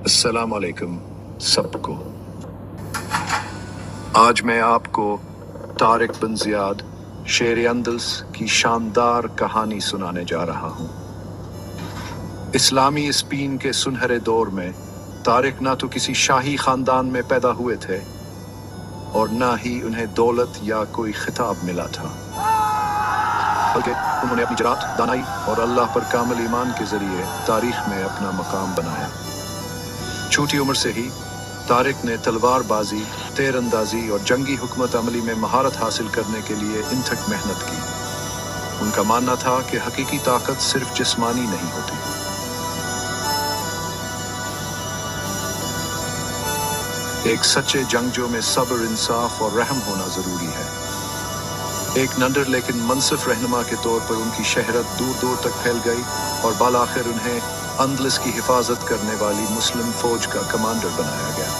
अस्सलाम वालेकुम सबको। आज मैं आपको तारिक बिन ज़ियाद शेर अंदलस की शानदार कहानी सुनाने जा रहा हूँ। इस्लामी स्पेन के सुनहरे दौर में तारिक ना तो किसी शाही खानदान में पैदा हुए थे और ना ही उन्हें दौलत या कोई खिताब मिला था, बल्कि उन्होंने अपनी जरात, दानाई और अल्लाह पर कामिल ईमान के जरिए तारीख में अपना मकाम बनाया। छोटी उम्र से ही तारिक ने तलवारबाजी, तीरंदाजी और जंगी हुकमत अमली में महारत हासिल करने के लिए इंथक मेहनत की। उनका मानना था कि हकीकी ताकत सिर्फ जिस्मानी नहीं होती। एक सच्चे जंगजू में सब्र, इंसाफ और रहम होना जरूरी है। एक नंदर लेकिन मनसिफ रहनुमा के तौर पर उनकी शहरत दूर दूर तक फैल गई और बालाखिर उन्हें अंदलस की हिफाजत करने वाली मुस्लिम फौज का कमांडर बनाया गया।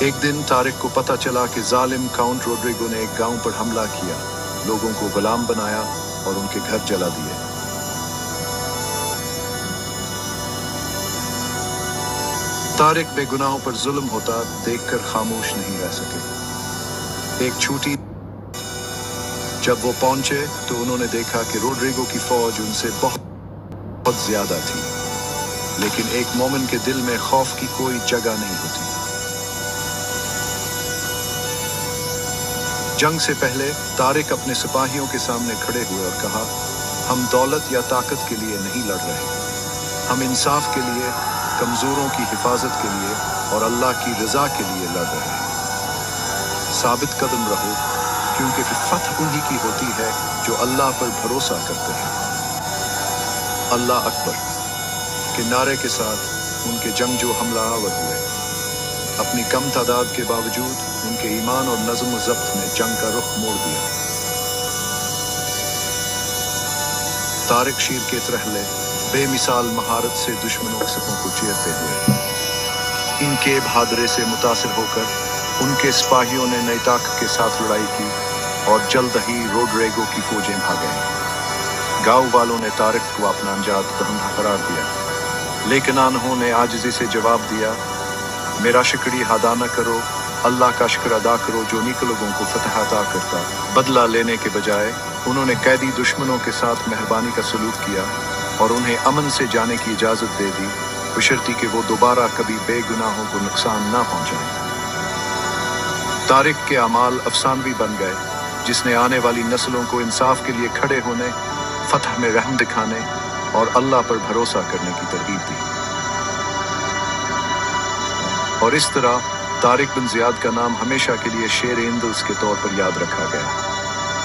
एक दिन तारिक को पता चला कि जालिम काउंट रोड्रिगो ने एक गांव पर हमला किया, लोगों को गुलाम बनाया और उनके घर जला दिए। तारिक बेगुनाहों पर जुल्म होता देखकर खामोश नहीं रह सके। एक छूटी जब वो पहुंचे तो उन्होंने देखा कि रोड्रिगो की फौज उनसे बहुत ज्यादा थी, लेकिन एक मोमिन के दिल में खौफ की कोई जगह नहीं होती। जंग से पहले तारिक अपने सिपाहियों के सामने खड़े हुए और कहा, हम दौलत या ताकत के लिए नहीं लड़ रहे, हम इंसाफ के लिए, कमजोरों की हिफाजत के लिए और अल्लाह की रजा के लिए लड़ रहे हैं। साबित कदम रहो, क्योंकि फतह उन्हीं की होती है जो अल्लाह पर भरोसा करते हैं। अल्लाह अकबर के नारे के साथ उनके जंगजू हमलावर हुए। अपनी कम तादाद के बावजूद उनके ईमान और नज़्म व ज़ब्त ने जंग का रुख मोड़ दिया। तारिक शीर के तरहले बेमिसाल महारत से दुश्मनों के सपों को चीरते हुए, इनके बहादुरी से मुतासिर होकर उनके सिपाहियों ने नई ताकत के साथ लड़ाई की और जल्द ही रोड्रिगो की फौजें भाग गईं। गांव वालों ने तारिक को अपना अंजाद दहंधा करार दिया, लेकिन उन्होंने आजिज़ी से जवाब दिया, मेरा शुक्रिया अदा न करो, अल्लाह का शुक्र अदा करो जो नेक लोगों को फतह अता करता। बदला लेने के बजाय उन्होंने कैदी दुश्मनों के साथ मेहरबानी का सलूक किया और उन्हें अमन से जाने की इजाज़त दे दी, बशर्ती कि वो दोबारा कभी बेगुनाहों को नुकसान ना पहुंचाएं। तारिक के अमाल अफसानवी बन गए, जिसने आने वाली नस्लों को इंसाफ के लिए खड़े होने, फतह में रहम दिखाने और अल्लाह पर भरोसा करने की तरगीब दी। और इस तरह तारिक बिन ज़ियाद का नाम हमेशा के लिए शेर अंदलस के तौर पर याद रखा गया।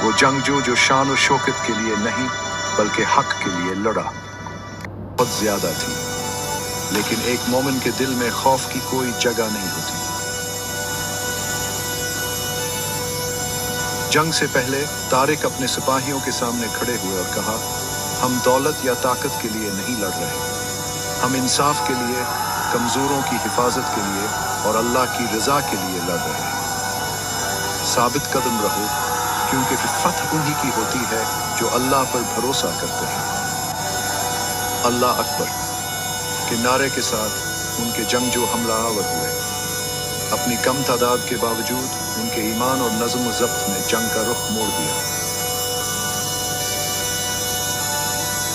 वो जंगजू जो शान और शौकत के लिए नहीं बल्कि हक के लिए लड़ा। बहुत ज्यादा थी, लेकिन एक मोमिन के दिल में खौफ की कोई जगह नहीं होती। जंग से पहले तारिक अपने सिपाहियों के सामने खड़े हुए और कहा, हम दौलत या ताकत के लिए नहीं लड़ रहे, हम इंसाफ के लिए, कमजोरों की हिफाजत के लिए और अल्लाह की रजा के लिए लड़ रहे हैं। साबित कदम रहो, क्योंकि फतह उन्हीं की होती है जो अल्लाह पर भरोसा करते हैं। अल्लाह अकबर के नारे के साथ उनके जंगजू हमलावर हुए। अपनी कम तादाद के बावजूद उनके ईमान और नज़्म व ज़ब्त ने जंग का रुख मोड़ दिया।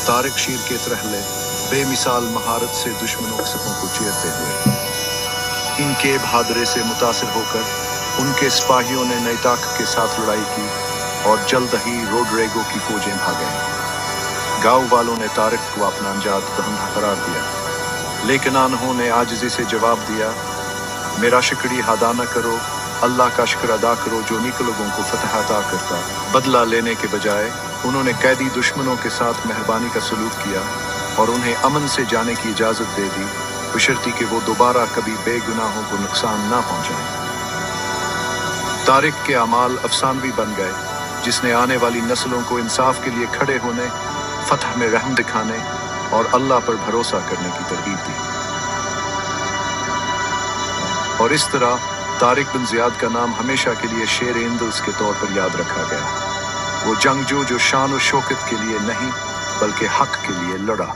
तारिक शीर के तरहले बेमिसाल महारत से दुश्मनों के सपों को चीरते हुए, इनके बहादुरी से मुतासिर होकर उनके सिपाहियों ने नई ताकत के साथ लड़ाई की और जल्द ही रोड्रिगो की फौजें भाग गईं। गांव वालों ने तारिक को अपना अंजाद दहंधा करार दिया, लेकिन उन्होंने आजिज़ी से जवाब दिया, मेरा शुक्रिया अदा न करो, अल्लाह का शुक्र अदा करो जो नेक लोगों को फतह अता करता। बदला लेने के बजाय उन्होंने कैदी दुश्मनों के साथ मेहरबानी का सलूक किया और उन्हें अमन से जाने की इजाज़त दे दी, बशर्ती कि वो दोबारा कभी बेगुनाहों को नुकसान ना पहुंचाएं। तारिक के अमाल अफसानवी बन गए, जिसने आने वाली नस्लों को इंसाफ के लिए खड़े होने, फतह में रहम दिखाने और अल्लाह पर भरोसा करने की तरगीब दी। और इस तरह तारिक बिन ज़ियाद का नाम हमेशा के लिए शेर अंदलस के तौर पर याद रखा गया। वो जंगजू जो शान और शौकत के लिए नहीं बल्कि हक के लिए लड़ा।